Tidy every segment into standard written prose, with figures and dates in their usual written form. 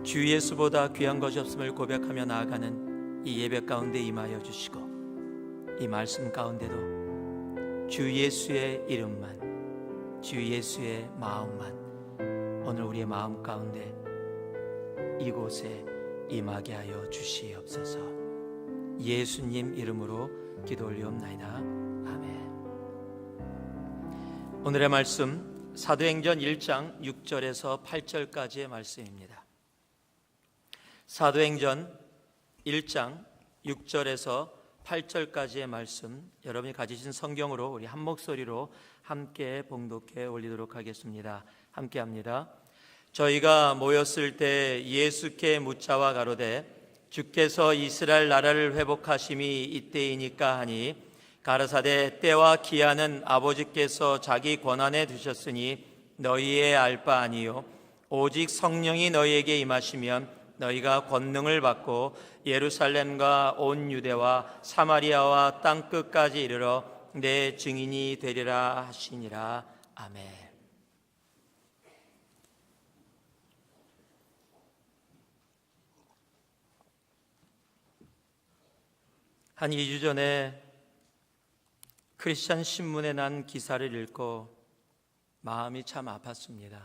주 예수보다 귀한 것이 없음을 고백하며 나아가는 이 예배 가운데 임하여 주시고, 이 말씀 가운데도 주 예수의 이름만, 주 예수의 마음만 오늘 우리의 마음 가운데 이곳에 임하게 하여 주시옵소서. 예수님 이름으로 기도 올리옵나이다. 아멘. 오늘의 말씀 사도행전 1장 6절에서 8절까지의 말씀입니다. 사도행전 1장 6절에서 8절까지의 말씀, 여러분이 가지신 성경으로 우리 한 목소리로 함께 봉독해 올리도록 하겠습니다. 함께 합니다. 저희가 모였을 때 예수께 묻자와 가로되 주께서 이스라엘 나라를 회복하심이 이때이니까 하니, 가라사대 때와 기한은 아버지께서 자기 권한에 두셨으니 너희의 알 바 아니요 오직 성령이 너희에게 임하시면 너희가 권능을 받고 예루살렘과 온 유대와 사마리아와 땅끝까지 이르러 내 증인이 되리라 하시니라. 아멘. 한 2주 전에 크리스찬 신문에 난 기사를 읽고 마음이 참 아팠습니다.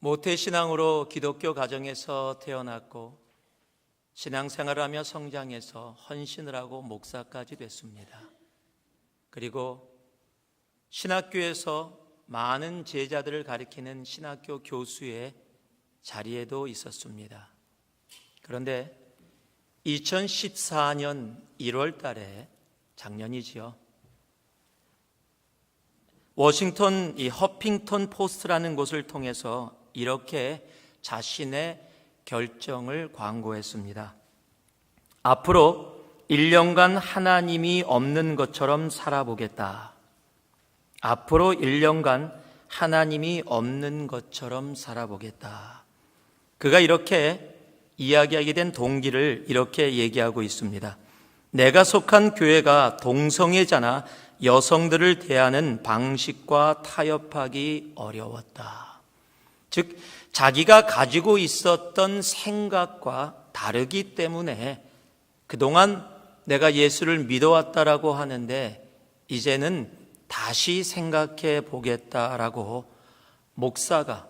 모태신앙으로 기독교 가정에서 태어났고 신앙생활하며 성장해서 헌신을 하고 목사까지 됐습니다. 그리고 신학교에서 많은 제자들을 가리키는 신학교 교수의 자리에도 있었습니다. 그런데 2014년 1월 달에, 작년이지요, 워싱턴 이 허핑턴 포스트라는 곳을 통해서 이렇게 자신의 결정을 광고했습니다. 앞으로 1년간 하나님이 없는 것처럼 살아보겠다. 앞으로 1년간 하나님이 없는 것처럼 살아보겠다. 그가 이렇게 이야기하게 된 동기를 이렇게 얘기하고 있습니다. 내가 속한 교회가 동성애자나 여성들을 대하는 방식과 타협하기 어려웠다. 즉, 자기가 가지고 있었던 생각과 다르기 때문에 그동안 내가 예수를 믿어왔다라고 하는데 이제는 다시 생각해 보겠다라고 목사가,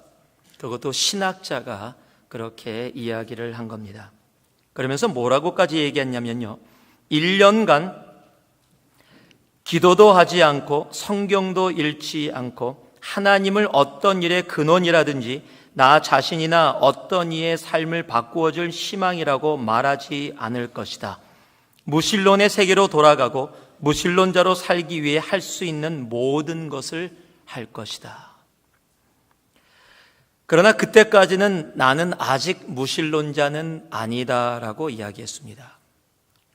그것도 신학자가 그렇게 이야기를 한 겁니다. 그러면서 뭐라고까지 얘기했냐면요, 1년간 기도도 하지 않고 성경도 읽지 않고 하나님을 어떤 일의 근원이라든지 나 자신이나 어떤 이의 삶을 바꾸어 줄 희망이라고 말하지 않을 것이다. 무신론의 세계로 돌아가고 무신론자로 살기 위해 할 수 있는 모든 것을 할 것이다. 그러나 그때까지는 나는 아직 무신론자는 아니다라고 이야기했습니다.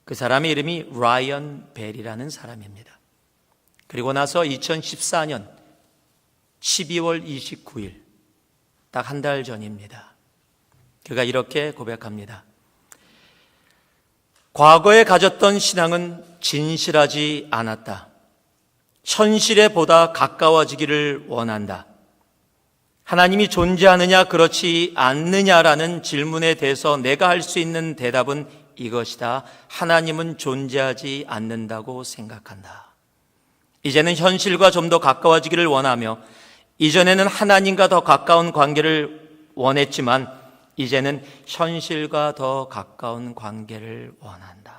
그 사람의 이름이 라이언 벨이라는 사람입니다. 그리고 나서 2014년 12월 29일, 딱 한 달 전입니다. 그가 이렇게 고백합니다. 과거에 가졌던 신앙은 진실하지 않았다. 현실에 보다 가까워지기를 원한다. 하나님이 존재하느냐 그렇지 않느냐라는 질문에 대해서 내가 할 수 있는 대답은 이것이다. 하나님은 존재하지 않는다고 생각한다. 이제는 현실과 좀 더 가까워지기를 원하며, 이전에는 하나님과 더 가까운 관계를 원했지만 이제는 현실과 더 가까운 관계를 원한다.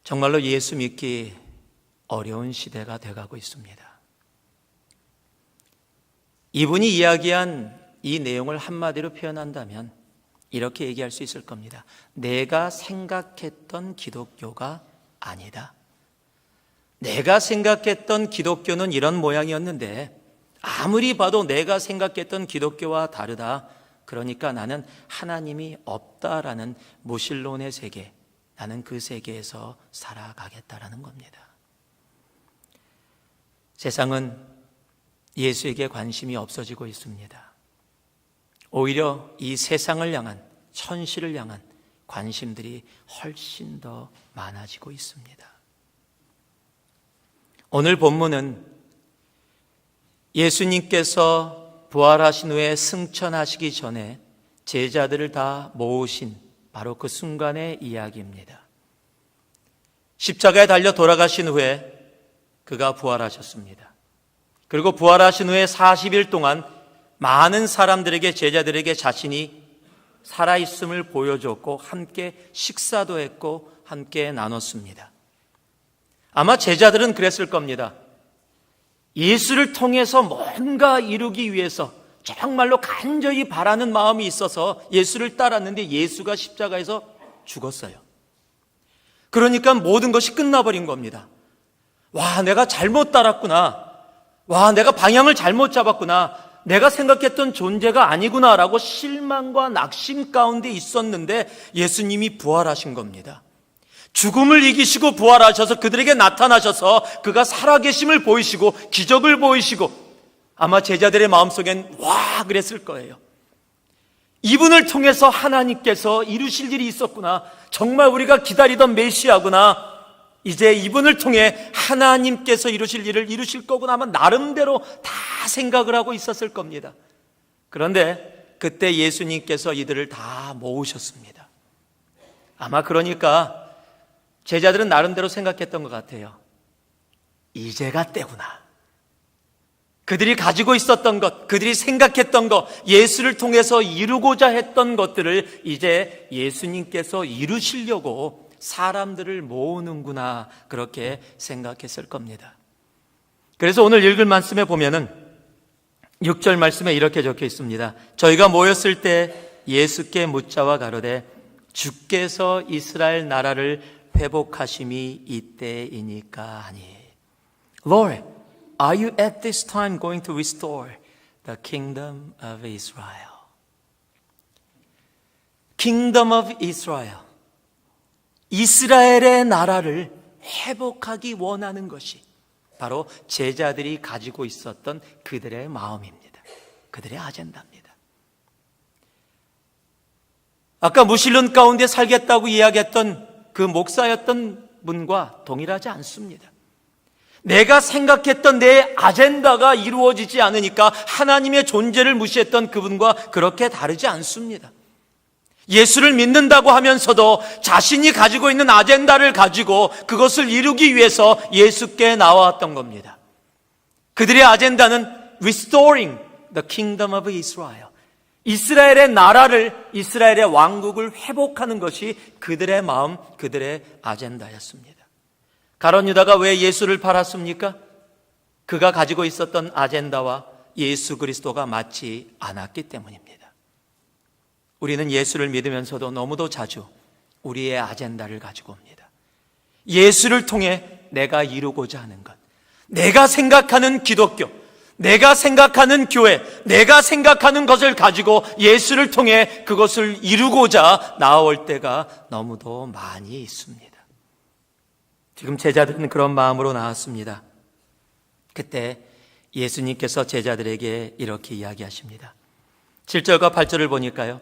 정말로 예수 믿기 어려운 시대가 돼가고 있습니다. 이분이 이야기한 이 내용을 한마디로 표현한다면 이렇게 얘기할 수 있을 겁니다. 내가 생각했던 기독교가 아니다. 내가 생각했던 기독교는 이런 모양이었는데 아무리 봐도 내가 생각했던 기독교와 다르다. 그러니까 나는 하나님이 없다라는 무신론의 세계, 나는 그 세계에서 살아가겠다라는 겁니다. 세상은 예수에게 관심이 없어지고 있습니다. 오히려 이 세상을 향한, 현실을 향한 관심들이 훨씬 더 많아지고 있습니다. 오늘 본문은 예수님께서 부활하신 후에 승천하시기 전에 제자들을 다 모으신 바로 그 순간의 이야기입니다. 십자가에 달려 돌아가신 후에 그가 부활하셨습니다. 그리고 부활하신 후에 40일 동안 많은 사람들에게, 제자들에게 자신이 살아있음을 보여줬고 함께 식사도 했고 함께 나눴습니다. 아마 제자들은 그랬을 겁니다. 예수를 통해서 뭔가 이루기 위해서 정말로 간절히 바라는 마음이 있어서 예수를 따랐는데 예수가 십자가에서 죽었어요. 그러니까 모든 것이 끝나버린 겁니다. 와, 내가 잘못 따랐구나. 와, 내가 방향을 잘못 잡았구나. 내가 생각했던 존재가 아니구나라고 실망과 낙심 가운데 있었는데 예수님이 부활하신 겁니다. 죽음을 이기시고 부활하셔서 그들에게 나타나셔서 그가 살아계심을 보이시고 기적을 보이시고 아마 제자들의 마음속엔 와 그랬을 거예요. 이분을 통해서 하나님께서 이루실 일이 있었구나. 정말 우리가 기다리던 메시아구나. 이제 이분을 통해 하나님께서 이루실 일을 이루실 거구나 하면 나름대로 다 생각을 하고 있었을 겁니다. 그런데 그때 예수님께서 이들을 다 모으셨습니다. 아마 그러니까 제자들은 나름대로 생각했던 것 같아요. 이제가 때구나. 그들이 가지고 있었던 것, 그들이 생각했던 것, 예수를 통해서 이루고자 했던 것들을 이제 예수님께서 이루시려고 사람들을 모으는구나, 그렇게 생각했을 겁니다. 그래서 오늘 읽을 말씀에 보면은 6절 말씀에 이렇게 적혀 있습니다. 저희가 모였을 때 예수께 묻자와 가로되 주께서 이스라엘 나라를 회복하심이 이때이니까 하니. Lord, are you at this time going to restore the kingdom of Israel? Kingdom of Israel. 이스라엘의 나라를 회복하기 원하는 것이 바로 제자들이 가지고 있었던 그들의 마음입니다. 그들의 아젠다입니다. 아까 무신론 가운데 살겠다고 이야기했던 그 목사였던 분과 동일하지 않습니다. 내가 생각했던 내 아젠다가 이루어지지 않으니까 하나님의 존재를 무시했던 그분과 그렇게 다르지 않습니다. 예수를 믿는다고 하면서도 자신이 가지고 있는 아젠다를 가지고 그것을 이루기 위해서 예수께 나왔던 겁니다. 그들의 아젠다는 restoring the kingdom of Israel. 이스라엘의 나라를, 이스라엘의 왕국을 회복하는 것이 그들의 마음, 그들의 아젠다였습니다. 가룟 유다가 왜 예수를 팔았습니까? 그가 가지고 있었던 아젠다와 예수 그리스도가 맞지 않았기 때문입니다. 우리는 예수를 믿으면서도 너무도 자주 우리의 아젠다를 가지고 옵니다. 예수를 통해 내가 이루고자 하는 것, 내가 생각하는 기독교, 내가 생각하는 교회, 내가 생각하는 것을 가지고 예수를 통해 그것을 이루고자 나올 때가 너무도 많이 있습니다. 지금 제자들은 그런 마음으로 나왔습니다. 그때 예수님께서 제자들에게 이렇게 이야기하십니다. 7절과 8절을 보니까요.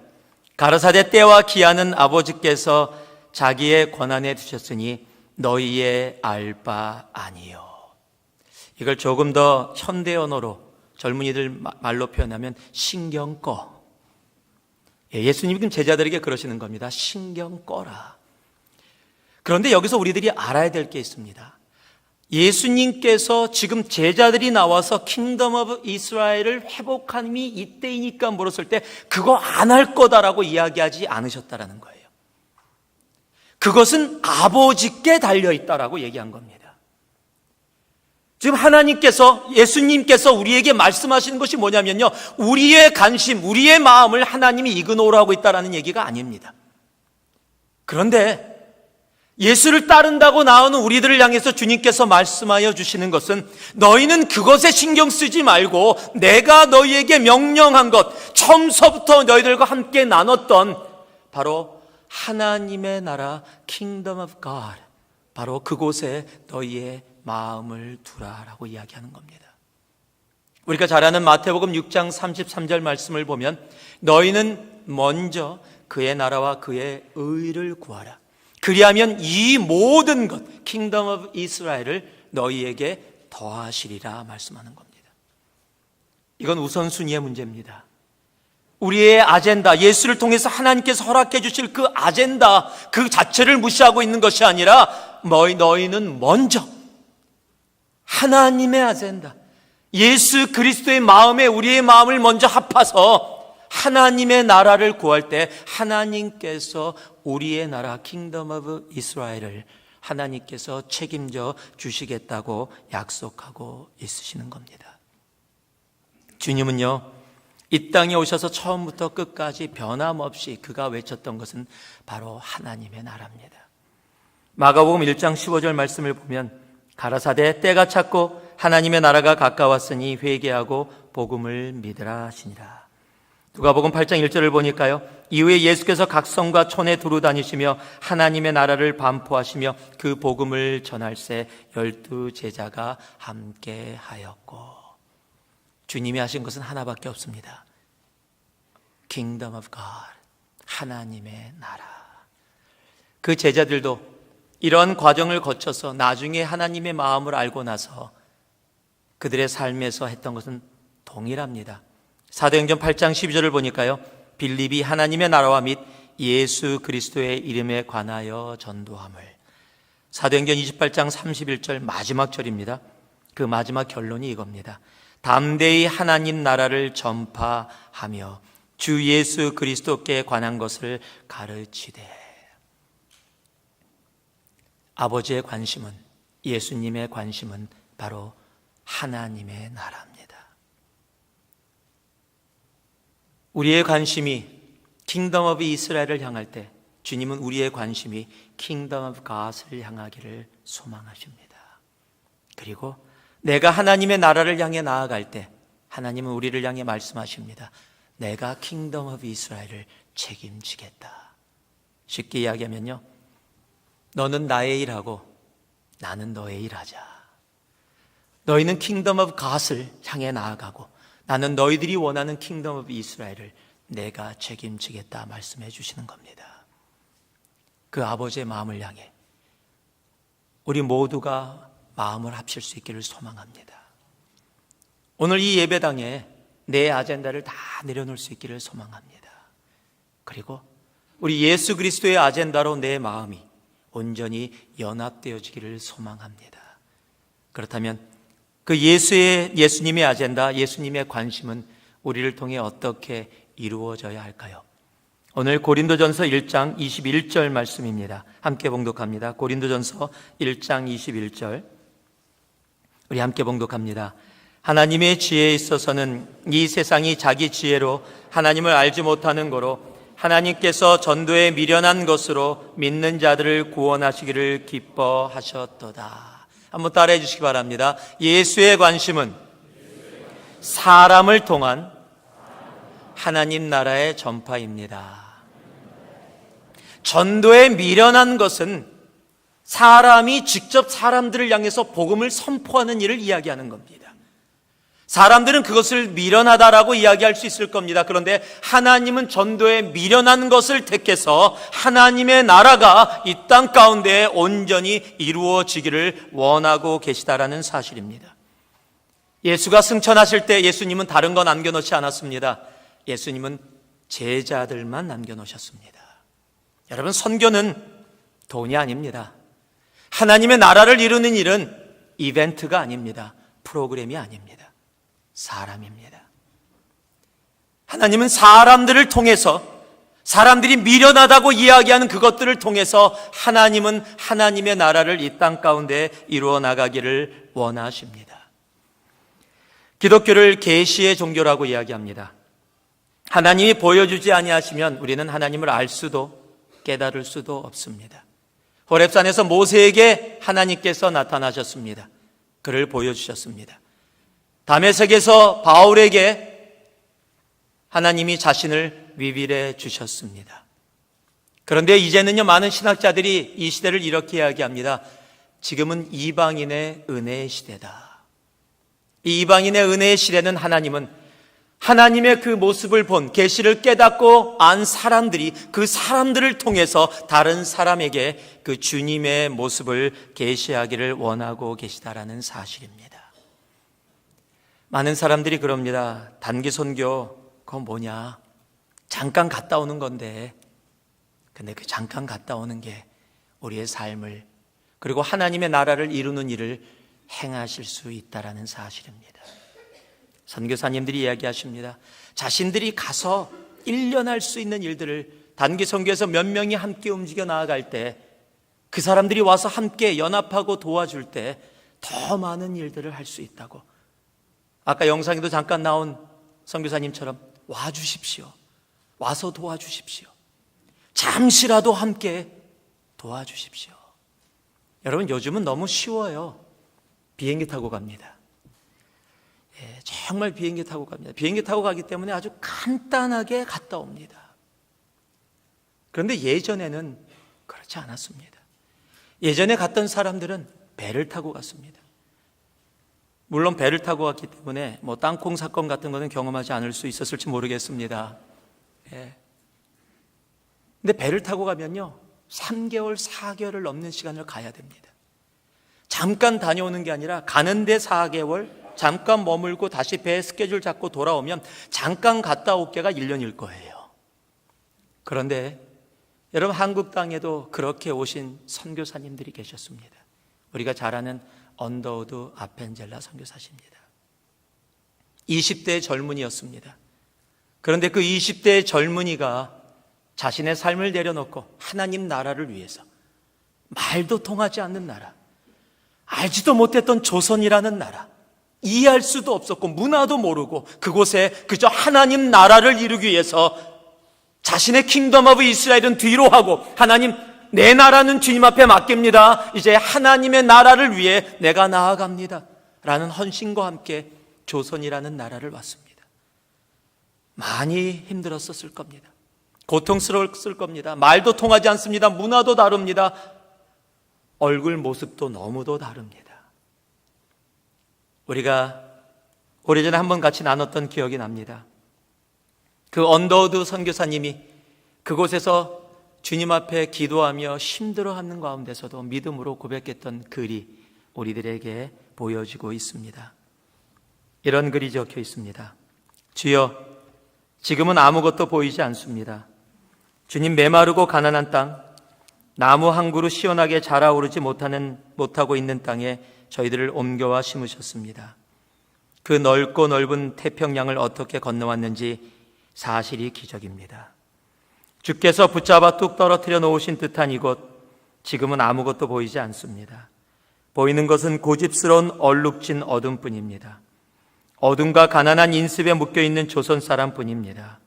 가라사대 때와 기한은 아버지께서 자기의 권한에 두셨으니 너희의 알 바 아니요. 이걸 조금 더 현대 언어로 젊은이들 말로 표현하면 신경 꺼. 예수님이 제자들에게 그러시는 겁니다. 신경 꺼라. 그런데 여기서 우리들이 알아야 될 게 있습니다. 예수님께서 지금 제자들이 나와서 킹덤 오브 이스라엘을 회복함이 이때이니까 물었을 때 그거 안 할 거다라고 이야기하지 않으셨다라는 거예요. 그것은 아버지께 달려있다라고 얘기한 겁니다. 지금 하나님께서, 예수님께서 우리에게 말씀하시는 것이 뭐냐면요, 우리의 관심, 우리의 마음을 하나님이 이그노라고 있다라는 얘기가 아닙니다. 그런데 예수를 따른다고 나오는 우리들을 향해서 주님께서 말씀하여 주시는 것은 너희는 그것에 신경 쓰지 말고 내가 너희에게 명령한 것, 처음서부터 너희들과 함께 나눴던 바로 하나님의 나라 Kingdom of God, 바로 그곳에 너희의 마음을 두라라고 이야기하는 겁니다. 우리가 잘 아는 마태복음 6장 33절 말씀을 보면 너희는 먼저 그의 나라와 그의 의를 구하라. 그리하면 이 모든 것, 킹덤 오브 이스라엘을 너희에게 더하시리라 말씀하는 겁니다. 이건 우선순위의 문제입니다. 우리의 아젠다, 예수를 통해서 하나님께서 허락해 주실 그 아젠다 그 자체를 무시하고 있는 것이 아니라 너희는 먼저 하나님의 아젠다, 예수 그리스도의 마음에 우리의 마음을 먼저 합해서 하나님의 나라를 구할 때 하나님께서 우리의 나라 킹덤 오브 이스라엘을 하나님께서 책임져 주시겠다고 약속하고 있으시는 겁니다. 주님은요, 이 땅에 오셔서 처음부터 끝까지 변함없이 그가 외쳤던 것은 바로 하나님의 나라입니다. 마가복음 1장 15절 말씀을 보면 가라사대 때가 찼고 하나님의 나라가 가까웠으니 회개하고 복음을 믿으라 하시니라. 누가복음 8장 1절을 보니까요, 이후에 예수께서 각 성과 촌에 두루 다니시며 하나님의 나라를 반포하시며 그 복음을 전할새 12 제자가 함께 하였고. 주님이 하신 것은 하나밖에 없습니다. Kingdom of God, 하나님의 나라. 그 제자들도 이런 과정을 거쳐서 나중에 하나님의 마음을 알고 나서 그들의 삶에서 했던 것은 동일합니다. 사도행전 8장 12절을 보니까요, 빌립이 하나님의 나라와 및 예수 그리스도의 이름에 관하여 전도함을. 사도행전 28장 31절 마지막 절입니다. 그 마지막 결론이 이겁니다. 담대히 하나님 나라를 전파하며 주 예수 그리스도께 관한 것을 가르치되. 아버지의 관심은, 예수님의 관심은 바로 하나님의 나라입니다. 우리의 관심이 킹덤 오브 이스라엘을 향할 때 주님은 우리의 관심이 킹덤 오브 갓을 향하기를 소망하십니다. 그리고 내가 하나님의 나라를 향해 나아갈 때 하나님은 우리를 향해 말씀하십니다. 내가 킹덤 오브 이스라엘을 책임지겠다. 쉽게 이야기하면요, 너는 나의 일하고 나는 너의 일하자. 너희는 킹덤 오브 갓을 향해 나아가고 나는 너희들이 원하는 킹덤 오브 이스라엘을 내가 책임지겠다 말씀해 주시는 겁니다. 그 아버지의 마음을 향해 우리 모두가 마음을 합칠 수 있기를 소망합니다. 오늘 이 예배당에 내 아젠다를 다 내려놓을 수 있기를 소망합니다. 그리고 우리 예수 그리스도의 아젠다로 내 마음이 온전히 연합되어지기를 소망합니다. 그렇다면 그 예수님의 아젠다, 예수님의 관심은 우리를 통해 어떻게 이루어져야 할까요? 오늘 고린도전서 1장 21절 말씀입니다. 함께 봉독합니다. 고린도전서 1장 21절. 우리 함께 봉독합니다. 하나님의 지혜에 있어서는 이 세상이 자기 지혜로 하나님을 알지 못하는 거로 하나님께서 전도에 미련한 것으로 믿는 자들을 구원하시기를 기뻐하셨도다. 한번 따라해 주시기 바랍니다. 예수의 관심은 사람을 통한 하나님 나라의 전파입니다. 전도에 미련한 것은 사람이 직접 사람들을 향해서 복음을 선포하는 일을 이야기하는 겁니다. 사람들은 그것을 미련하다라고 이야기할 수 있을 겁니다. 그런데 하나님은 전도에 미련한 것을 택해서 하나님의 나라가 이 땅 가운데 온전히 이루어지기를 원하고 계시다라는 사실입니다. 예수가 승천하실 때 예수님은 다른 거 남겨놓지 않았습니다. 예수님은 제자들만 남겨놓으셨습니다. 여러분, 선교는 돈이 아닙니다. 하나님의 나라를 이루는 일은 이벤트가 아닙니다. 프로그램이 아닙니다. 사람입니다. 하나님은 사람들을 통해서, 사람들이 미련하다고 이야기하는 그것들을 통해서 하나님은 하나님의 나라를 이 땅 가운데 이루어 나가기를 원하십니다. 기독교를 계시의 종교라고 이야기합니다. 하나님이 보여주지 아니하시면 우리는 하나님을 알 수도 깨달을 수도 없습니다. 호렙산에서 모세에게 하나님께서 나타나셨습니다. 그를 보여주셨습니다. 다메섹에서 바울에게 하나님이 자신을 리빌해 주셨습니다. 그런데 이제는요, 많은 신학자들이 이 시대를 이렇게 이야기합니다. 지금은 이방인의 은혜의 시대다. 이 이방인의 은혜의 시대는 하나님은 하나님의 그 모습을 본, 계시를 깨닫고 안 사람들이 그 사람들을 통해서 다른 사람에게 그 주님의 모습을 계시하기를 원하고 계시다라는 사실입니다. 많은 사람들이 그럽니다. 단기 선교, 그건 뭐냐? 잠깐 갔다 오는 건데. 근데 그 잠깐 갔다 오는 게 우리의 삶을, 그리고 하나님의 나라를 이루는 일을 행하실 수 있다라는 사실입니다. 선교사님들이 이야기하십니다. 자신들이 가서 1년 할 수 있는 일들을 단기 선교에서 몇 명이 함께 움직여 나아갈 때, 그 사람들이 와서 함께 연합하고 도와줄 때 더 많은 일들을 할 수 있다고. 아까 영상에도 잠깐 나온 선교사님처럼 와주십시오. 와서 도와주십시오. 잠시라도 함께 도와주십시오. 여러분, 요즘은 너무 쉬워요. 비행기 타고 갑니다. 정말 비행기 타고 갑니다. 비행기 타고 가기 때문에 아주 간단하게 갔다 옵니다. 그런데 예전에는 그렇지 않았습니다. 예전에 갔던 사람들은 배를 타고 갔습니다. 물론 배를 타고 갔기 때문에 땅콩 사건 같은 거는 경험하지 않을 수 있었을지 모르겠습니다. 근데 배를 타고 가면요, 3개월, 4개월을 넘는 시간을 가야 됩니다. 잠깐 다녀오는 게 아니라 가는데 4개월, 잠깐 머물고 다시 배 스케줄 잡고 돌아오면 잠깐 갔다 올게가 1년일 거예요. 그런데 여러분, 한국 땅에도 그렇게 오신 선교사님들이 계셨습니다. 우리가 잘 아는 언더우드 아펜젤라 선교사십니다. 20대의 젊은이였습니다. 그런데 그 20대의 젊은이가 자신의 삶을 내려놓고 하나님 나라를 위해서, 말도 통하지 않는 나라, 알지도 못했던 조선이라는 나라, 이해할 수도 없었고 문화도 모르고 그곳에 그저 하나님 나라를 이루기 위해서 자신의 킹덤 오브 이스라엘은 뒤로 하고, 하나님, 내 나라는 주님 앞에 맡깁니다. 이제 하나님의 나라를 위해 내가 나아갑니다 라는 헌신과 함께 조선이라는 나라를 왔습니다. 많이 힘들었었을 겁니다. 고통스러웠을 겁니다. 말도 통하지 않습니다. 문화도 다릅니다. 얼굴 모습도 너무도 다릅니다. 우리가 오래전에 한번 같이 나눴던 기억이 납니다. 그 언더우드 선교사님이 그곳에서 주님 앞에 기도하며 힘들어하는 가운데서도 믿음으로 고백했던 글이 우리들에게 보여지고 있습니다. 이런 글이 적혀 있습니다. 주여, 지금은 아무것도 보이지 않습니다. 주님, 메마르고 가난한 땅, 나무 한 그루 시원하게 자라오르지 못하고 있는 땅에 저희들을 옮겨와 심으셨습니다. 그 넓고 넓은 태평양을 어떻게 건너왔는지 사실이 기적입니다. 주께서 붙잡아 뚝 떨어뜨려 놓으신 듯한 이곳, 지금은 아무것도 보이지 않습니다. 보이는 것은 고집스러운 얼룩진 어둠뿐입니다. 어둠과 가난한 인습에 묶여있는 조선 사람뿐입니다.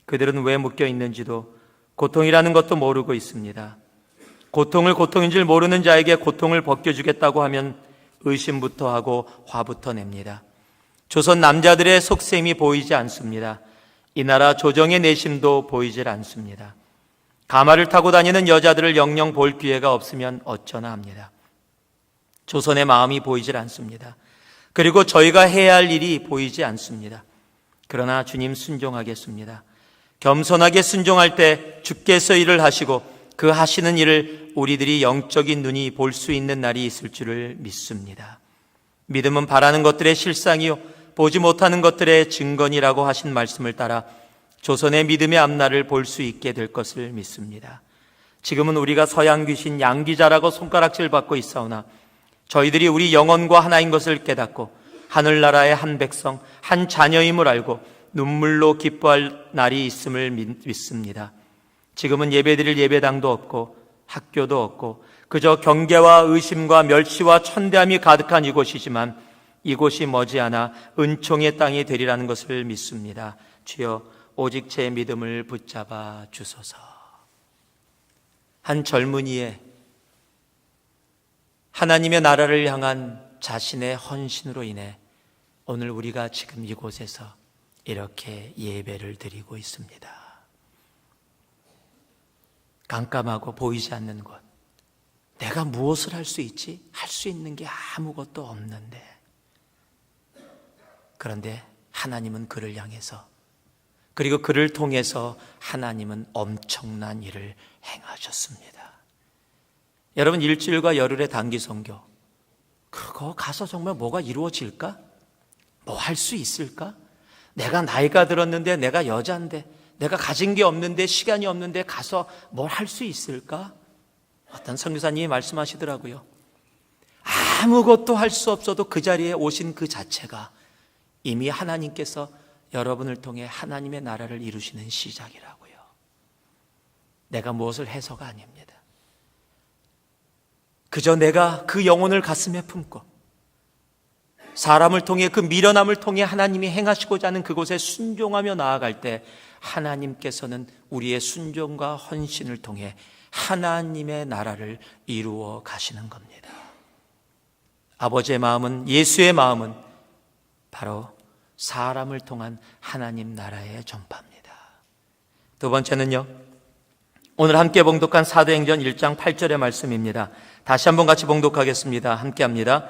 그들은 왜 묶여있는지도, 고통이라는 것도 모르고 있습니다. 고통을 고통인 줄 모르는 자에게 고통을 벗겨주겠다고 하면 의심부터 하고 화부터 냅니다. 조선 남자들의 속셈이 보이지 않습니다. 이 나라 조정의 내심도 보이질 않습니다. 가마를 타고 다니는 여자들을 영영 볼 기회가 없으면 어쩌나 합니다. 조선의 마음이 보이질 않습니다. 그리고 저희가 해야 할 일이 보이지 않습니다. 그러나 주님, 순종하겠습니다. 겸손하게 순종할 때 주께서 일을 하시고 그 하시는 일을 우리들이 영적인 눈이 볼 수 있는 날이 있을 줄을 믿습니다. 믿음은 바라는 것들의 실상이요 보지 못하는 것들의 증거니라고 하신 말씀을 따라 조선의 믿음의 앞날을 볼 수 있게 될 것을 믿습니다. 지금은 우리가 서양 귀신 양기자라고 손가락질 받고 있사오나 저희들이 우리 영혼과 하나인 것을 깨닫고 하늘나라의 한 백성, 한 자녀임을 알고 눈물로 기뻐할 날이 있음을 믿습니다. 지금은 예배드릴 예배당도 없고 학교도 없고 그저 경계와 의심과 멸시와 천대함이 가득한 이곳이지만 이곳이 머지않아 은총의 땅이 되리라는 것을 믿습니다. 주여, 오직 제 믿음을 붙잡아 주소서. 한 젊은이의 하나님의 나라를 향한 자신의 헌신으로 인해 오늘 우리가 지금 이곳에서 이렇게 예배를 드리고 있습니다. 깜깜하고 보이지 않는 곳, 내가 무엇을 할 수 있지? 할 수 있는 게 아무것도 없는데, 그런데 하나님은 그를 향해서, 그리고 그를 통해서 하나님은 엄청난 일을 행하셨습니다. 여러분, 일주일과 열흘의 단기 선교, 그거 가서 정말 뭐가 이루어질까? 뭐 할 수 있을까? 내가 나이가 들었는데, 내가 여자인데, 내가 가진 게 없는데, 시간이 없는데 가서 뭘 할 수 있을까? 어떤 선교사님이 말씀하시더라고요. 아무것도 할 수 없어도 그 자리에 오신 그 자체가 이미 하나님께서 여러분을 통해 하나님의 나라를 이루시는 시작이라고요. 내가 무엇을 해서가 아닙니다. 그저 내가 그 영혼을 가슴에 품고 사람을 통해, 그 미련함을 통해 하나님이 행하시고자 하는 그곳에 순종하며 나아갈 때 하나님께서는 우리의 순종과 헌신을 통해 하나님의 나라를 이루어 가시는 겁니다. 아버지의 마음은, 예수의 마음은 바로 사람을 통한 하나님 나라의 전파입니다. 두 번째는요, 오늘 함께 봉독한 사도행전 1장 8절의 말씀입니다. 다시 한번 같이 봉독하겠습니다. 함께 합니다.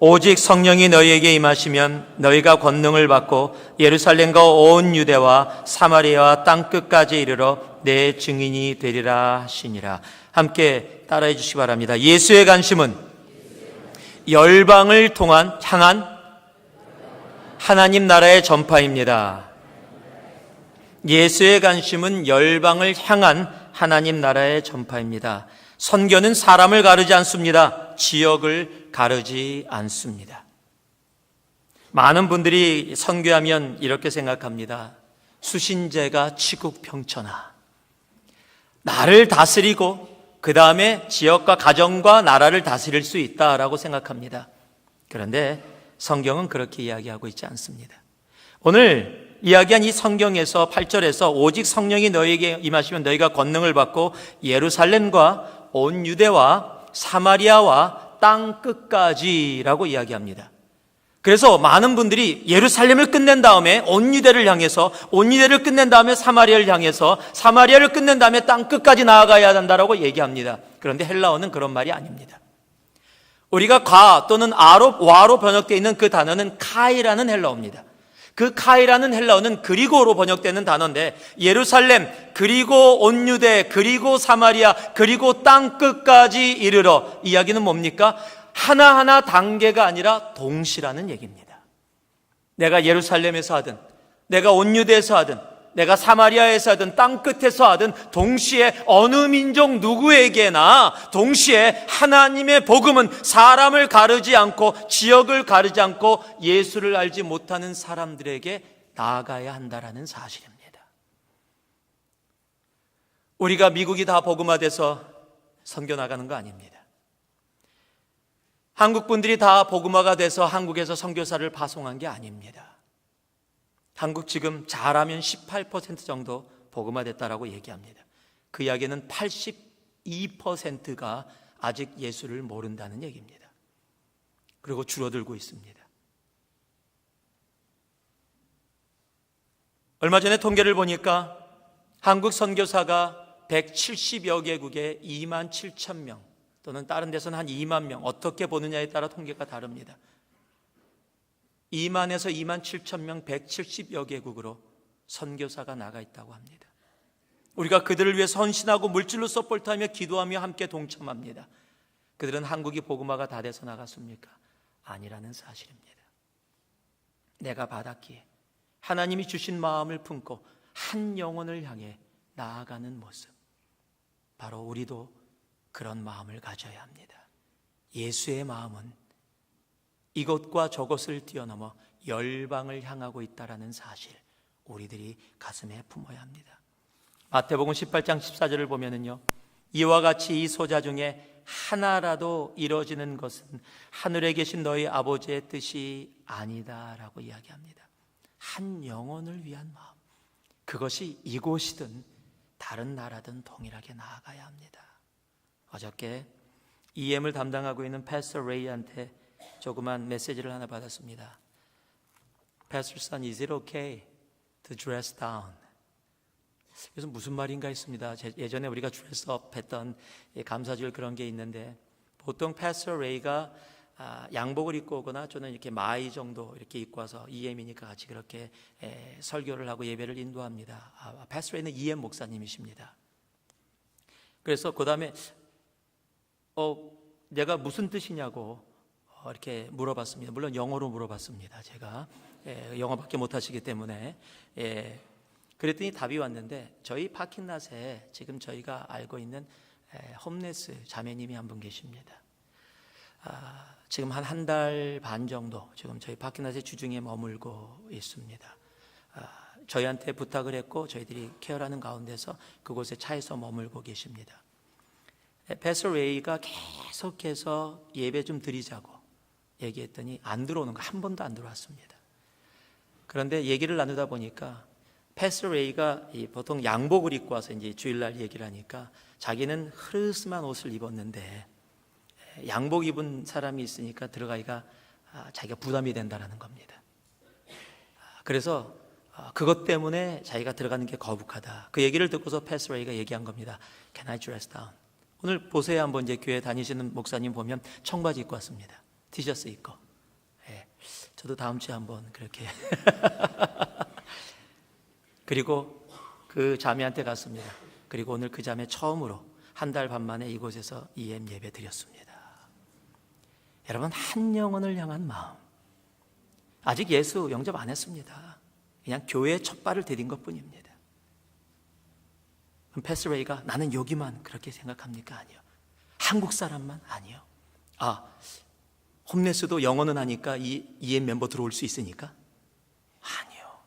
오직 성령이 너희에게 임하시면 너희가 권능을 받고 예루살렘과 온 유대와 사마리아와 땅끝까지 이르러 내 증인이 되리라 하시니라. 함께 따라해 주시기 바랍니다. 예수의 관심은 열방을 향한 하나님 나라의 전파입니다. 예수의 관심은 열방을 향한 하나님 나라의 전파입니다. 선교는 사람을 가르지 않습니다. 지역을 가르지 않습니다. 많은 분들이 선교하면 이렇게 생각합니다. 수신제가 치국평천하. 나를 다스리고 그 다음에 지역과 가정과 나라를 다스릴 수 있다라고 생각합니다. 그런데 성경은 그렇게 이야기하고 있지 않습니다. 오늘 이야기한 이 성경에서 8절에서 오직 성령이 너희에게 임하시면 너희가 권능을 받고 예루살렘과 온 유대와 사마리아와 땅 끝까지라고 이야기합니다. 그래서 많은 분들이 예루살렘을 끝낸 다음에 온 유대를 향해서, 온 유대를 끝낸 다음에 사마리아를 향해서, 사마리아를 끝낸 다음에 땅 끝까지 나아가야 한다라고 얘기합니다. 그런데 헬라어는 그런 말이 아닙니다. 우리가 가 또는 아로, 와로 번역되어 있는 그 단어는 카이라는 헬라어입니다. 그 카이라는 헬라어는 그리고로 번역되는 단어인데, 예루살렘, 그리고 온 유대, 그리고 사마리아, 그리고 땅 끝까지 이르러, 이야기는 뭡니까? 하나하나 단계가 아니라 동시라는 얘기입니다. 내가 예루살렘에서 하든, 내가 온 유대에서 하든, 내가 사마리아에서 하든, 땅 끝에서 하든 동시에 어느 민족 누구에게나 동시에 하나님의 복음은 사람을 가르지 않고, 지역을 가르지 않고 예수를 알지 못하는 사람들에게 나아가야 한다라는 사실입니다. 우리가 미국이 다 복음화돼서 선교 나가는 거 아닙니다. 한국 분들이 다 복음화가 돼서 한국에서 선교사를 파송한 게 아닙니다. 한국 지금 잘하면 18% 정도 복음화됐다라고 얘기합니다. 그 이야기는 82%가 아직 예수를 모른다는 얘기입니다. 그리고 줄어들고 있습니다. 얼마 전에 통계를 보니까 한국 선교사가 170여 개국에 2만 7천 명 또는 다른 데서는 한 2만 명, 어떻게 보느냐에 따라 통계가 다릅니다. 2만에서 2만 7천 명, 170여 개국으로 선교사가 나가 있다고 합니다. 우리가 그들을 위해 헌신하고 물질로 서포트하며 기도하며 함께 동참합니다. 그들은 한국이 복음화가 다 돼서 나갔습니까? 아니라는 사실입니다. 내가 받았기에 하나님이 주신 마음을 품고 한 영혼을 향해 나아가는 모습, 바로 우리도 그런 마음을 가져야 합니다. 예수의 마음은 이것과 저것을 뛰어넘어 열방을 향하고 있다는 사실, 우리들이 가슴에 품어야 합니다. 마태복음 18장 14절을 보면은요, 이와 같이 이 소자 중에 하나라도 이루어지는 것은 하늘에 계신 너희 아버지의 뜻이 아니다라고 이야기합니다. 한 영혼을 위한 마음, 그것이 이곳이든 다른 나라든 동일하게 나아가야 합니다. 어저께 EM을 담당하고 있는 패스터 레이한테 조그만 메시지를 하나 받았습니다. Pastor son, is it okay to dress down? 그래서 무슨 말인가 했습니다. 예전에 우리가 드레스업 했던 감사절 그런 게 있는데, 보통 패스터 레이가 양복을 입고 오거나 저는 이렇게 마이 정도 이렇게 입고 와서 EM이니까 같이 그렇게 설교를 하고 예배를 인도합니다. 패스터 레이는 EM 목사님이십니다. 그래서 그 다음에 내가 무슨 뜻이냐고 이렇게 물어봤습니다. 물론 영어로 물어봤습니다. 제가 영어밖에 못하시기 때문에. 그랬더니 답이 왔는데, 저희 파킹랏에 지금 저희가 알고 있는 홈레스 자매님이 한 분 계십니다. 지금 한 달 반 정도 지금 저희 파킹랏의 주중에 머물고 있습니다. 저희한테 부탁을 했고 저희들이 케어하는 가운데서 그곳에 차에서 머물고 계십니다. 패스터 레이가 계속해서 예배 좀 드리자고 얘기했더니 안 들어오는 거 한 번도 안 들어왔습니다. 그런데 얘기를 나누다 보니까 패스터 레이가 보통 양복을 입고 와서 이제 주일날 얘기를 하니까 자기는 흐르스름한 옷을 입었는데 양복 입은 사람이 있으니까 들어가기가 자기가 부담이 된다는 겁니다. 그래서 그것 때문에 자기가 들어가는 게 거북하다. 그 얘기를 듣고서 패스터 레이가 얘기한 겁니다. Can I dress down? 오늘 보세요. 한번 이제 교회 다니시는 목사님 보면 청바지 입고 왔습니다. 티셔츠 입고. 저도 다음 주에 한번 그렇게. 그리고 그 자매한테 갔습니다. 그리고 오늘 그 자매 처음으로 한 달 반 만에 이곳에서 EM 예배 드렸습니다. 여러분, 한 영혼을 향한 마음. 아직 예수 영접 안 했습니다. 그냥 교회에 첫 발을 디딘 것뿐입니다. 그럼 패스터 레이가 나는 여기만 그렇게 생각합니까? 아니요. 한국 사람만? 아니요. 홈레스도 영어는 하니까 이 EM 멤버 들어올 수 있으니까? 아니요.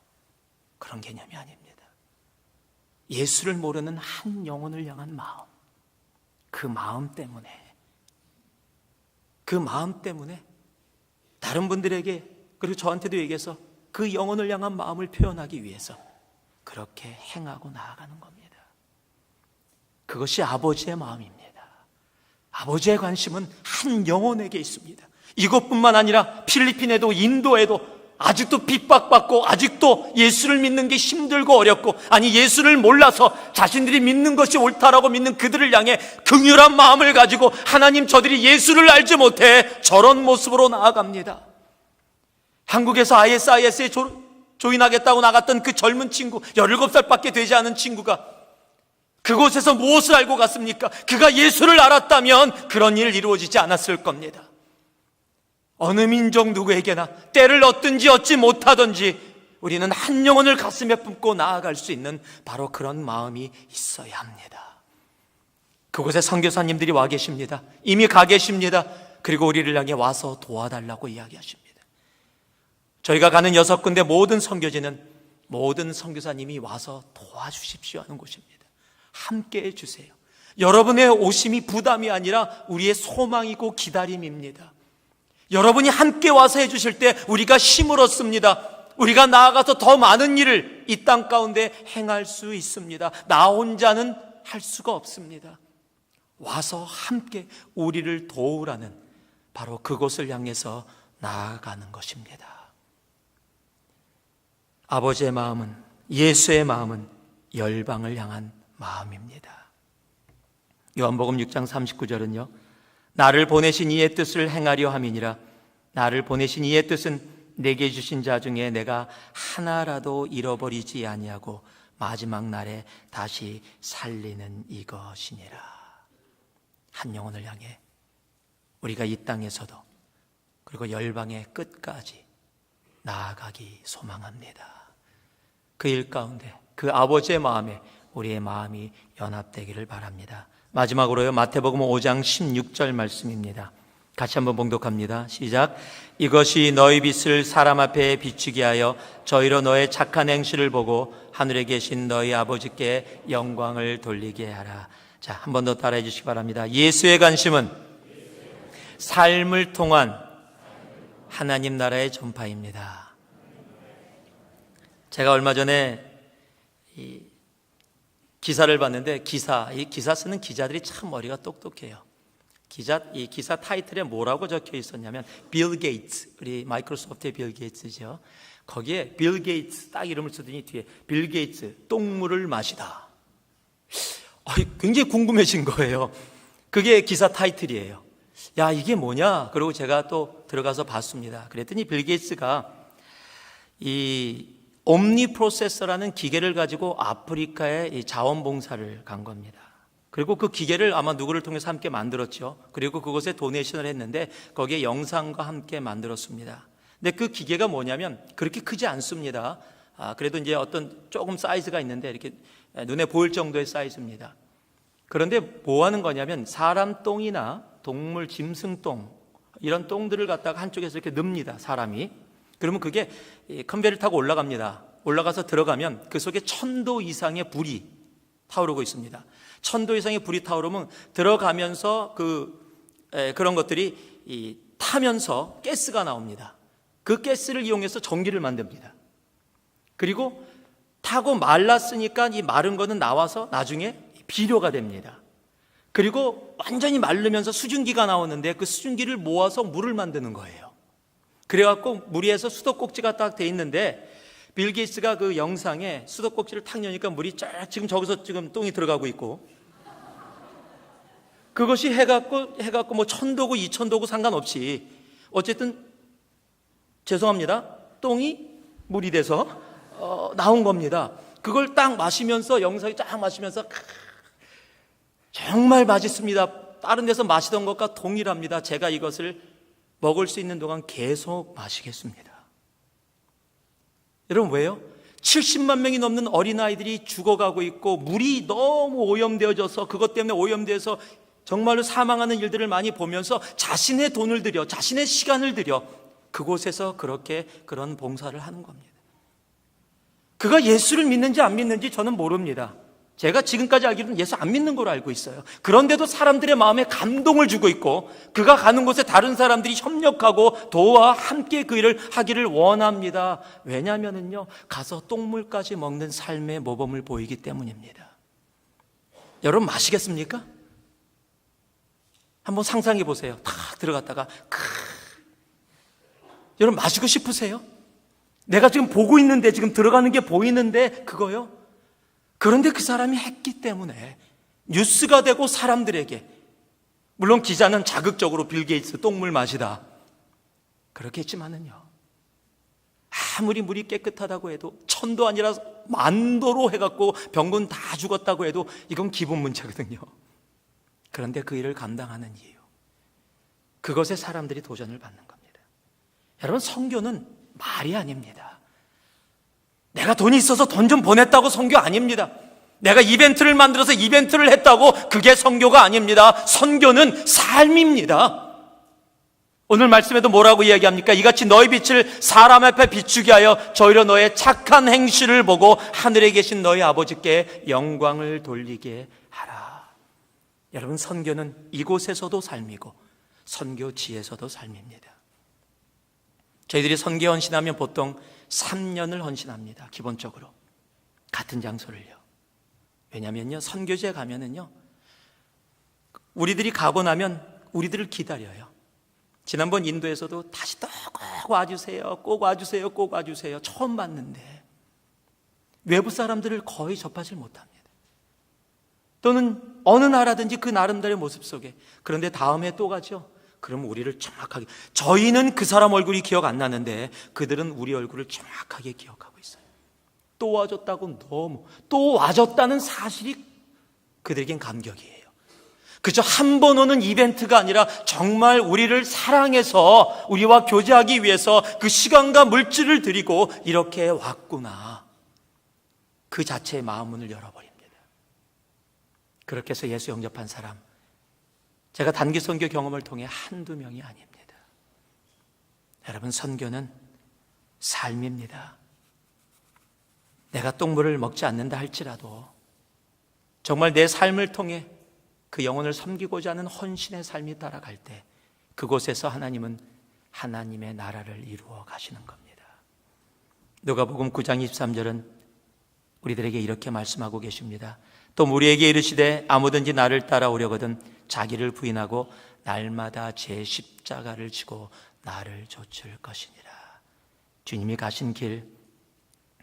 그런 개념이 아닙니다. 예수를 모르는 한 영혼을 향한 마음. 그 마음 때문에 다른 분들에게, 그리고 저한테도 얘기해서 그 영혼을 향한 마음을 표현하기 위해서 그렇게 행하고 나아가는 겁니다. 그것이 아버지의 마음입니다. 아버지의 관심은 한 영혼에게 있습니다. 이것뿐만 아니라 필리핀에도 인도에도 아직도 핍박받고 아직도 예수를 믿는 게 힘들고 어렵고, 아니 예수를 몰라서 자신들이 믿는 것이 옳다라고 믿는 그들을 향해 긍휼한 마음을 가지고 하나님, 저들이 예수를 알지 못해 저런 모습으로 나아갑니다. 한국에서 ISIS에 조인하겠다고 나갔던 그 젊은 친구, 17살밖에 되지 않은 친구가 그곳에서 무엇을 알고 갔습니까? 그가 예수를 알았다면 그런 일 이루어지지 않았을 겁니다. 어느 민족 누구에게나 때를 얻든지 얻지 못하든지 우리는 한 영혼을 가슴에 품고 나아갈 수 있는 바로 그런 마음이 있어야 합니다. 그곳에 선교사님들이 와 계십니다. 이미 가 계십니다. 그리고 우리를 향해 와서 도와달라고 이야기하십니다. 저희가 가는 6군데 모든 선교지는 모든 선교사님이 와서 도와주십시오 하는 곳입니다. 함께 해주세요. 여러분의 오심이 부담이 아니라 우리의 소망이고 기다림입니다. 여러분이 함께 와서 해주실 때 우리가 힘을 얻습니다. 우리가 나아가서 더 많은 일을 이 땅 가운데 행할 수 있습니다. 나 혼자는 할 수가 없습니다. 와서 함께 우리를 도우라는 바로 그곳을 향해서 나아가는 것입니다. 아버지의 마음은, 예수의 마음은 열방을 향한 마음입니다. 요한복음 6장 39절은요, 나를 보내신 이의 뜻을 행하려 함이니라. 나를 보내신 이의 뜻은 내게 주신 자 중에 내가 하나라도 잃어버리지 아니하고 마지막 날에 다시 살리는 이것이니라. 한 영혼을 향해 우리가 이 땅에서도 그리고 열방의 끝까지 나아가기 소망합니다. 그 일 가운데 그 아버지의 마음에 우리의 마음이 연합되기를 바랍니다. 마지막으로요, 마태복음 5장 16절 말씀입니다. 같이 한번 봉독합니다. 시작. 이것이 너희 빛을 사람 앞에 비추게 하여 저희로 너의 착한 행실을 보고 하늘에 계신 너희 아버지께 영광을 돌리게 하라. 자, 한 번 더 따라해 주시기 바랍니다. 예수의 관심은 삶을 통한 하나님 나라의 전파입니다. 제가 얼마 전에 기사를 봤는데 이 기사 쓰는 기자들이 참 머리가 똑똑해요. 이 기사 타이틀에 뭐라고 적혀 있었냐면 빌 게이츠, 우리 마이크로소프트의 빌 게이츠죠. 거기에 빌 게이츠 딱 이름을 쓰더니 뒤에 빌 게이츠 똥물을 마시다. 굉장히 궁금해진 거예요. 그게 기사 타이틀이에요. 야, 이게 뭐냐? 그리고 제가 또 들어가서 봤습니다. 그랬더니 빌 게이츠가 이 옴니 프로세서라는 기계를 가지고 아프리카에 자원봉사를 간 겁니다. 그리고 그 기계를 아마 누구를 통해서 함께 만들었죠. 그리고 그곳에 도네이션을 했는데 거기에 영상과 함께 만들었습니다. 근데 그 기계가 뭐냐면 그렇게 크지 않습니다. 그래도 이제 어떤 조금 사이즈가 있는데 이렇게 눈에 보일 정도의 사이즈입니다. 그런데 뭐 하는 거냐면 사람 똥이나 동물 짐승 똥, 이런 똥들을 갖다가 한쪽에서 이렇게 넣습니다, 사람이. 그러면 그게 컨베이를 타고 올라갑니다. 올라가서 들어가면 그 속에 1000도 이상의 불이 타오르고 있습니다. 1000도 이상의 불이 타오르면 들어가면서 그런 것들이 타면서 가스가 나옵니다. 그 가스를 이용해서 전기를 만듭니다. 그리고 타고 말랐으니까 이 마른 거는 나와서 나중에 비료가 됩니다. 그리고 완전히 마르면서 수증기가 나오는데 그 수증기를 모아서 물을 만드는 거예요. 그래갖고 물 위에서 수도꼭지가 딱 돼 있는데 빌 게이츠가 그 영상에 수도꼭지를 탁 여니까 물이 쫙 지금 저기서 지금 똥이 들어가고 있고, 그것이 해갖고 뭐 1000도고 2000도고 상관없이 어쨌든 죄송합니다, 똥이 물이 돼서 나온 겁니다. 그걸 딱 마시면서, 영상이 쫙 마시면서 정말 맛있습니다. 다른 데서 마시던 것과 동일합니다. 제가 이것을 먹을 수 있는 동안 계속 마시겠습니다. 여러분, 왜요? 70만 명이 넘는 어린아이들이 죽어가고 있고 물이 너무 오염되어져서 그것 때문에 오염되어서 정말로 사망하는 일들을 많이 보면서 자신의 돈을 들여, 자신의 시간을 들여 그곳에서 그런 봉사를 하는 겁니다. 그가 예수를 믿는지 안 믿는지 저는 모릅니다. 제가 지금까지 알기로는 예수 안 믿는 걸로 알고 있어요. 그런데도 사람들의 마음에 감동을 주고 있고 그가 가는 곳에 다른 사람들이 협력하고 도와 함께 그 일을 하기를 원합니다. 왜냐하면요, 가서 똥물까지 먹는 삶의 모범을 보이기 때문입니다. 여러분, 마시겠습니까? 한번 상상해 보세요. 다 들어갔다가 여러분, 마시고 싶으세요? 내가 지금 보고 있는데, 지금 들어가는 게 보이는데 그거요? 그런데 그 사람이 했기 때문에 뉴스가 되고 사람들에게, 물론 기자는 자극적으로 빌 게이츠 똥물 마시다 그렇게 했지만은요, 아무리 물이 깨끗하다고 해도 1000도 아니라 10,000도로 해갖고 병군 다 죽었다고 해도 이건 기분 문제거든요. 그런데 그 일을 감당하는 이유, 그것에 사람들이 도전을 받는 겁니다. 여러분, 선교는 말이 아닙니다. 내가 돈이 있어서 돈 좀 보냈다고 선교 아닙니다. 내가 이벤트를 만들어서 이벤트를 했다고 그게 선교가 아닙니다. 선교는 삶입니다. 오늘 말씀에도 뭐라고 이야기합니까? 이같이 너희 빛을 사람 앞에 비추게 하여 저희로 너의 착한 행실을 보고 하늘에 계신 너희 아버지께 영광을 돌리게 하라. 여러분, 선교는 이곳에서도 삶이고 선교지에서도 삶입니다. 저희들이 선교 헌신하면 보통 3년을 헌신합니다. 기본적으로 같은 장소를요. 왜냐면요, 선교지에 가면은요, 우리들이 가고 나면 우리들을 기다려요. 지난번 인도에서도 다시 또 꼭 와주세요, 꼭 와주세요, 꼭 와주세요. 처음 봤는데 외부 사람들을 거의 접하지 못합니다. 또는 어느 나라든지 그 나름대로의 모습 속에, 그런데 다음에 또 가죠. 그럼 우리를 정확하게, 저희는 그 사람 얼굴이 기억 안 나는데 그들은 우리 얼굴을 정확하게 기억하고 있어요. 또 와줬다고, 너무 또 와줬다는 사실이 그들에겐 감격이에요. 그저 한 번 오는 이벤트가 아니라 정말 우리를 사랑해서 우리와 교제하기 위해서 그 시간과 물질을 들이고 이렇게 왔구나, 그 자체의 마음문을 열어버립니다. 그렇게 해서 예수 영접한 사람, 제가 단기 선교 경험을 통해 한두 명이 아닙니다. 여러분, 선교는 삶입니다. 내가 똥물을 먹지 않는다 할지라도 정말 내 삶을 통해 그 영혼을 섬기고자 하는 헌신의 삶이 따라갈 때 그곳에서 하나님은 하나님의 나라를 이루어 가시는 겁니다. 누가복음 9장 23절은 우리들에게 이렇게 말씀하고 계십니다. 또 우리에게 이르시되 아무든지 나를 따라오려거든 자기를 부인하고 날마다 제 십자가를 지고 나를 좇을 것이니라. 주님이 가신 길,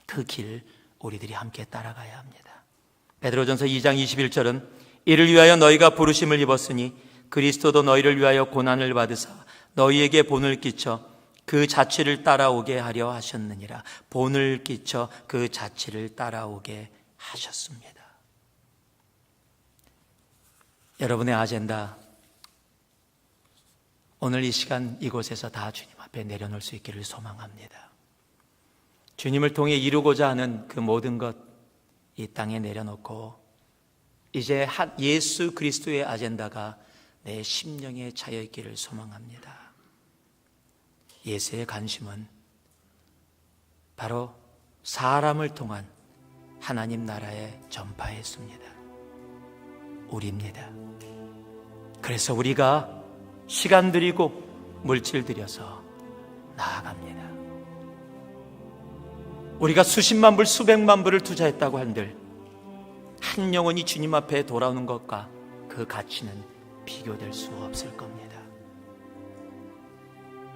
그 길 우리들이 함께 따라가야 합니다. 베드로전서 2장 21절은 이를 위하여 너희가 부르심을 입었으니 그리스도도 너희를 위하여 고난을 받으사 너희에게 본을 끼쳐 그 자취를 따라오게 하려 하셨느니라. 본을 끼쳐 그 자취를 따라오게 하셨습니다. 여러분의 아젠다 오늘 이 시간 이곳에서 다 주님 앞에 내려놓을 수 있기를 소망합니다. 주님을 통해 이루고자 하는 그 모든 것 이 땅에 내려놓고 이제 예수 그리스도의 아젠다가 내 심령에 차여 있기를 소망합니다. 예수의 관심은 바로 사람을 통한 하나님 나라의 전파였습니다. 우리입니다. 그래서 우리가 시간 들이고 물질 들여서 나아갑니다. 우리가 수십만 불, 수백만 불을 투자했다고 한들 한 영혼이 주님 앞에 돌아오는 것과 그 가치는 비교될 수 없을 겁니다.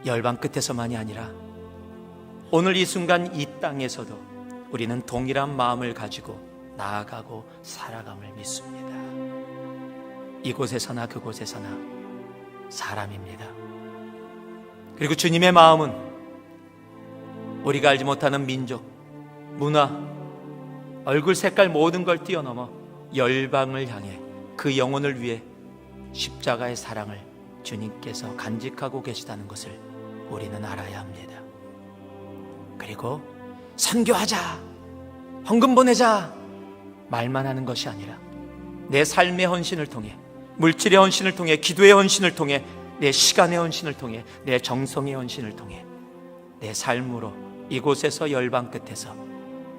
열방 끝에서만이 아니라 오늘 이 순간 이 땅에서도 우리는 동일한 마음을 가지고 나아가고 살아감을 믿습니다. 이곳에서나 그곳에서나 사람입니다. 그리고 주님의 마음은 우리가 알지 못하는 민족, 문화, 얼굴 색깔 모든 걸 뛰어넘어 열방을 향해 그 영혼을 위해 십자가의 사랑을 주님께서 간직하고 계시다는 것을 우리는 알아야 합니다. 그리고 선교하자, 헌금 보내자 말만 하는 것이 아니라 내 삶의 헌신을 통해, 물질의 헌신을 통해, 기도의 헌신을 통해, 내 시간의 헌신을 통해, 내 정성의 헌신을 통해 내 삶으로 이곳에서 열방 끝에서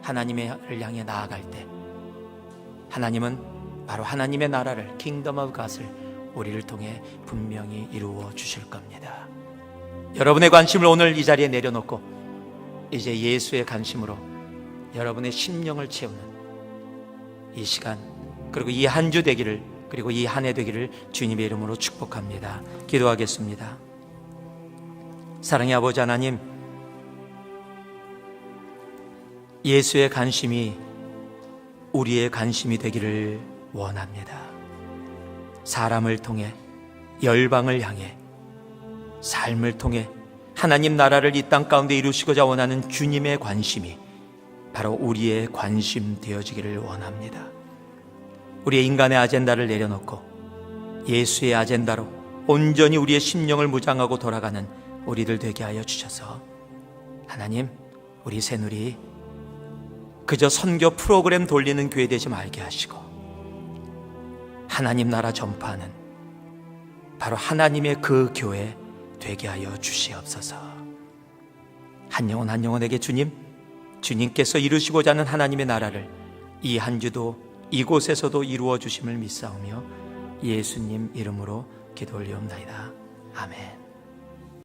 하나님을 향해 나아갈 때 하나님은 바로 하나님의 나라를 킹덤 오브 갓을 우리를 통해 분명히 이루어 주실 겁니다. 여러분의 관심을 오늘 이 자리에 내려놓고 이제 예수의 관심으로 여러분의 심령을 채우는 이 시간, 그리고 이 한 주 되기를, 그리고 이 한 해 되기를 주님의 이름으로 축복합니다. 기도하겠습니다. 사랑의 아버지 하나님, 예수의 관심이 우리의 관심이 되기를 원합니다. 사람을 통해, 열방을 향해, 삶을 통해 하나님 나라를 이 땅 가운데 이루시고자 원하는 주님의 관심이 바로 우리의 관심 되어지기를 원합니다. 우리의 인간의 아젠다를 내려놓고 예수의 아젠다로 온전히 우리의 심령을 무장하고 돌아가는 우리들 되게 하여 주셔서 하나님, 우리 새누리 그저 선교 프로그램 돌리는 교회 되지 말게 하시고 하나님 나라 전파하는 바로 하나님의 그 교회 되게 하여 주시옵소서. 한 영혼 한 영혼에게 주님께서 이루시고자 하는 하나님의 나라를 이 한 주도 이곳에서도 이루어 주심을 믿사오며 예수님 이름으로 기도 올리옵나이다. 아멘.